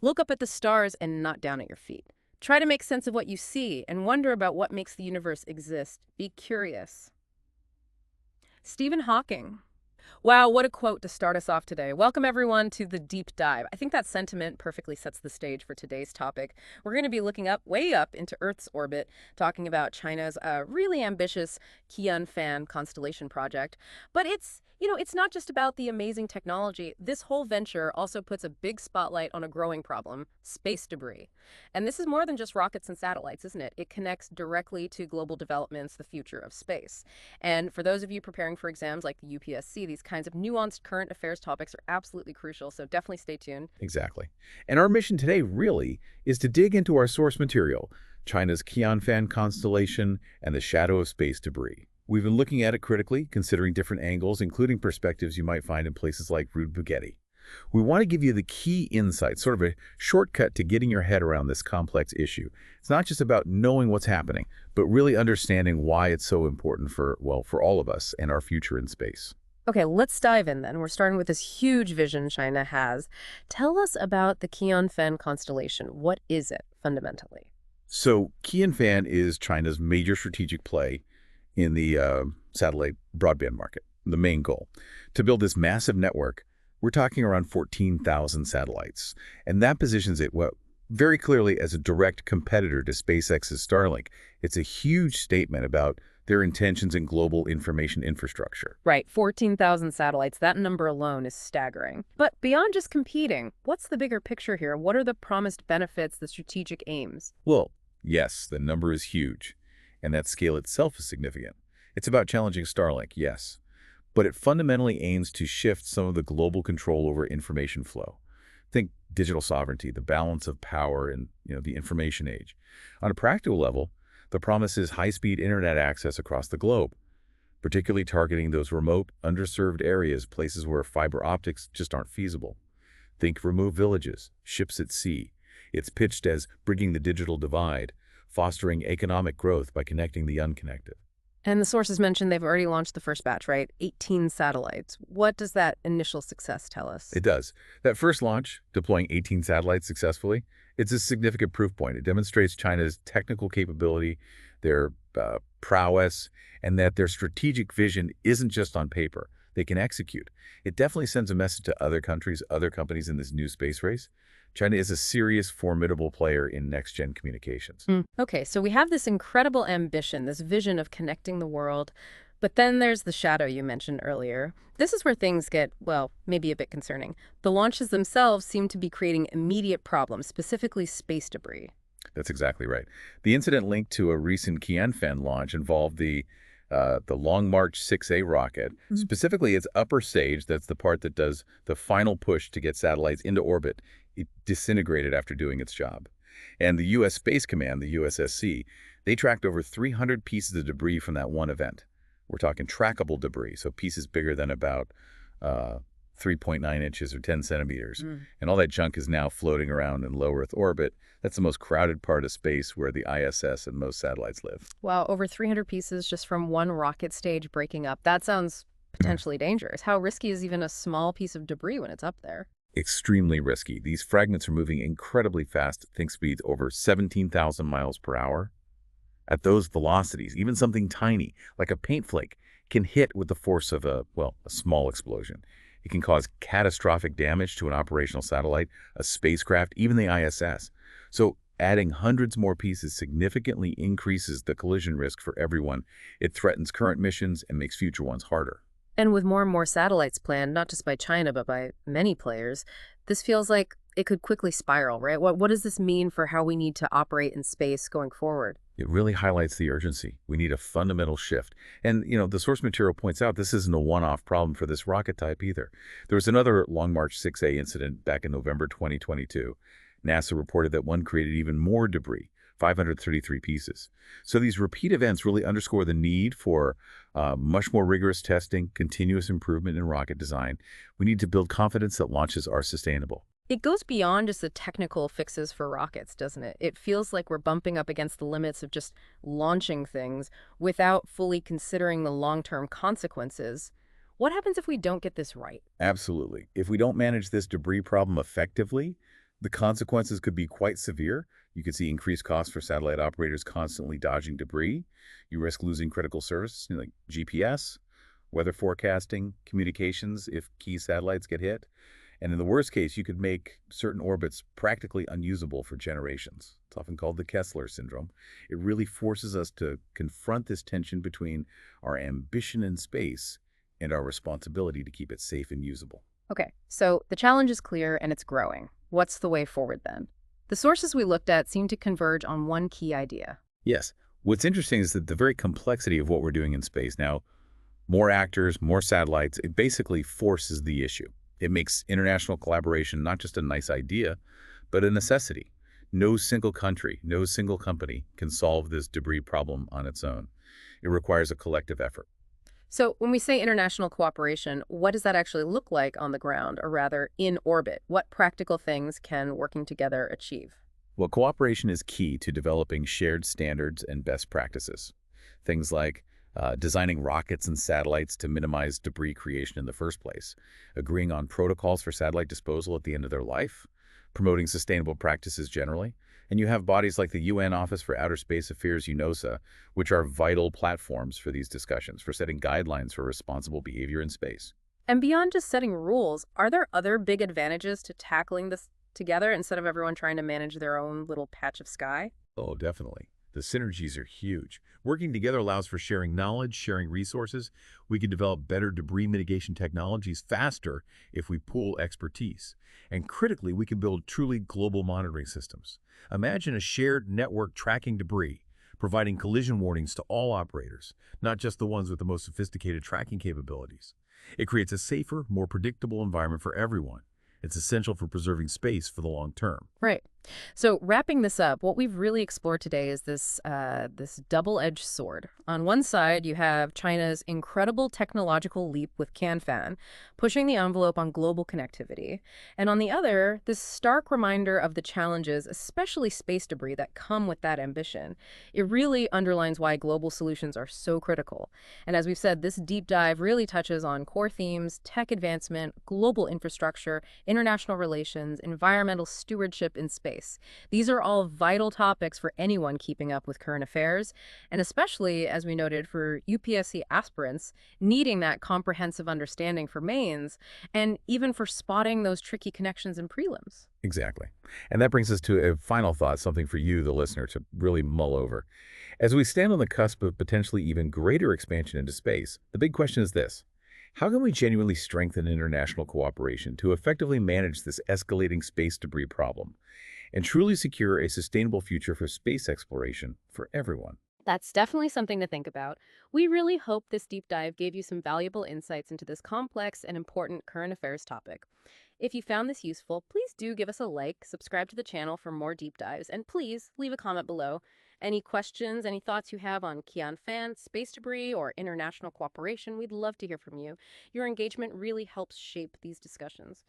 Look up at the stars and not down at your feet. Try to make sense of what you see and wonder about what makes the universe exist. Be curious. Stephen Hawking. Wow, what a quote to start us off today. Welcome, everyone, to the deep dive. I think that sentiment perfectly sets the stage for today's topic. We're going to be looking up, way up into Earth's orbit, talking about China's really ambitious Qianfan Constellation project. But it's not just about the amazing technology. This whole venture also puts a big spotlight on a growing problem, space debris. And this is more than just rockets and satellites, isn't it? It connects directly to global developments, the future of space. And for those of you preparing for exams like the UPSC, these kinds of nuanced current affairs topics are absolutely crucial, so definitely stay tuned. Exactly. And our mission today really is to dig into our source material, China's Qianfan Constellation and the shadow of space debris. We've been looking at it critically, considering different angles, including perspectives you might find in places like Rude Bugatti. We want to give you the key insights, sort of a shortcut to getting your head around this complex issue. It's not just about knowing what's happening, but really understanding why it's so important for all of us and our future in space. Okay, let's dive in then. We're starting with this huge vision China has. Tell us about the Qianfan constellation. What is it fundamentally? So Qianfan is China's major strategic play in the satellite broadband market, the main goal. To build this massive network, we're talking around 14,000 satellites, and that positions it very clearly as a direct competitor to SpaceX's Starlink. It's a huge statement about their intentions in global information infrastructure. Right, 14,000 satellites. That number alone is staggering. But beyond just competing, what's the bigger picture here? What are the promised benefits, the strategic aims? Well, yes, the number is huge, and that scale itself is significant. It's about challenging Starlink, yes, but it fundamentally aims to shift some of the global control over information flow. Think digital sovereignty, the balance of power in the information age. On a practical level, the promise is high-speed internet access across the globe, particularly targeting those remote, underserved areas, places where fiber optics just aren't feasible. Think remote villages, ships at sea. It's pitched as bridging the digital divide, fostering economic growth by connecting the unconnected. And the sources mentioned they've already launched the first batch, right? 18 satellites. What does that initial success tell us? It does. That first launch, deploying 18 satellites successfully, it's a significant proof point. It demonstrates China's technical capability, their prowess, and that their strategic vision isn't just on paper. They can execute. It definitely sends a message to other countries, other companies in this new space race. China is a serious, formidable player in next-gen communications. Okay, so we have this incredible ambition, this vision of connecting the world, but then there's the shadow you mentioned earlier. This is where things get, well, maybe a bit concerning. The launches themselves seem to be creating immediate problems, specifically space debris. That's exactly right. The incident linked to a recent Qianfan launch involved the Long March 6A rocket, specifically its upper stage. That's the part that does the final push to get satellites into orbit. It disintegrated after doing its job. And the U.S. Space Command, the USSC, they tracked over 300 pieces of debris from that one event. We're talking trackable debris, so pieces bigger than about 3.9 inches or 10 centimeters. And all that junk is now floating around in low Earth orbit. That's the most crowded part of space where the ISS and most satellites live. Wow, over 300 pieces just from one rocket stage breaking up. That sounds potentially dangerous. How risky is even a small piece of debris when it's up there? Extremely risky. These fragments are moving incredibly fast, think speeds over 17,000 miles per hour. At those velocities, even something tiny, like a paint flake, can hit with the force of a small explosion. It can cause catastrophic damage to an operational satellite, a spacecraft, even the ISS. So adding hundreds more pieces significantly increases the collision risk for everyone. It threatens current missions and makes future ones harder. And with more and more satellites planned, not just by China, but by many players, this feels like it could quickly spiral, right? What does this mean for how we need to operate in space going forward? It really highlights the urgency. We need a fundamental shift. And, the source material points out this isn't a one-off problem for this rocket type either. There was another Long March 6A incident back in November 2022. NASA reported that one created even more debris, 533 pieces. So these repeat events really underscore the need for much more rigorous testing, continuous improvement in rocket design. We need to build confidence that launches are sustainable. It goes beyond just the technical fixes for rockets, doesn't it? It feels like we're bumping up against the limits of just launching things without fully considering the long-term consequences. What happens if we don't get this right? Absolutely. If we don't manage this debris problem effectively, The consequences could be quite severe. You could see increased costs for satellite operators constantly dodging debris. You risk losing critical services like GPS, weather forecasting, communications if key satellites get hit. And in the worst case, you could make certain orbits practically unusable for generations. It's often called the Kessler syndrome. It really forces us to confront this tension between our ambition in space and our responsibility to keep it safe and usable. Okay, so the challenge is clear and it's growing. What's the way forward then? The sources we looked at seem to converge on one key idea. Yes, what's interesting is that the very complexity of what we're doing in space now, more actors, more satellites, it basically forces the issue. It makes international collaboration not just a nice idea, but a necessity. No single country, no single company can solve this debris problem on its own. It requires a collective effort. So, when we say international cooperation, what does that actually look like on the ground, or rather in orbit? What practical things can working together achieve? Well, cooperation is key to developing shared standards and best practices. Things like designing rockets and satellites to minimize debris creation in the first place, agreeing on protocols for satellite disposal at the end of their life, promoting sustainable practices generally. And you have bodies like the UN Office for Outer Space Affairs, UNOSA, which are vital platforms for these discussions, for setting guidelines for responsible behavior in space. And beyond just setting rules, are there other big advantages to tackling this together instead of everyone trying to manage their own little patch of sky? Oh, definitely. The synergies are huge. Working together allows for sharing knowledge, sharing resources. We can develop better debris mitigation technologies faster if we pool expertise. And critically, we can build truly global monitoring systems. Imagine a shared network tracking debris, providing collision warnings to all operators, not just the ones with the most sophisticated tracking capabilities. It creates a safer, more predictable environment for everyone. It's essential for preserving space for the long term. Right. So wrapping this up, what we've really explored today is this double-edged sword. On one side, you have China's incredible technological leap with Qianfan, pushing the envelope on global connectivity. And on the other, this stark reminder of the challenges, especially space debris, that come with that ambition. It really underlines why global solutions are so critical. And as we've said, this deep dive really touches on core themes, tech advancement, global infrastructure, international relations, environmental stewardship in space. These are all vital topics for anyone keeping up with current affairs, and especially, as we noted, for UPSC aspirants needing that comprehensive understanding for mains, and even for spotting those tricky connections in prelims. Exactly. And that brings us to a final thought, something for you, the listener, to really mull over. As we stand on the cusp of potentially even greater expansion into space, the big question is this: how can we genuinely strengthen international cooperation to effectively manage this escalating space debris problem and truly secure a sustainable future for space exploration for everyone? That's definitely something to think about. We really hope this deep dive gave you some valuable insights into this complex and important current affairs topic. If you found this useful, please do give us a like, subscribe to the channel for more deep dives, and please leave a comment below. Any questions, any thoughts you have on Qianfan, space debris, or international cooperation, we'd love to hear from you. Your engagement really helps shape these discussions.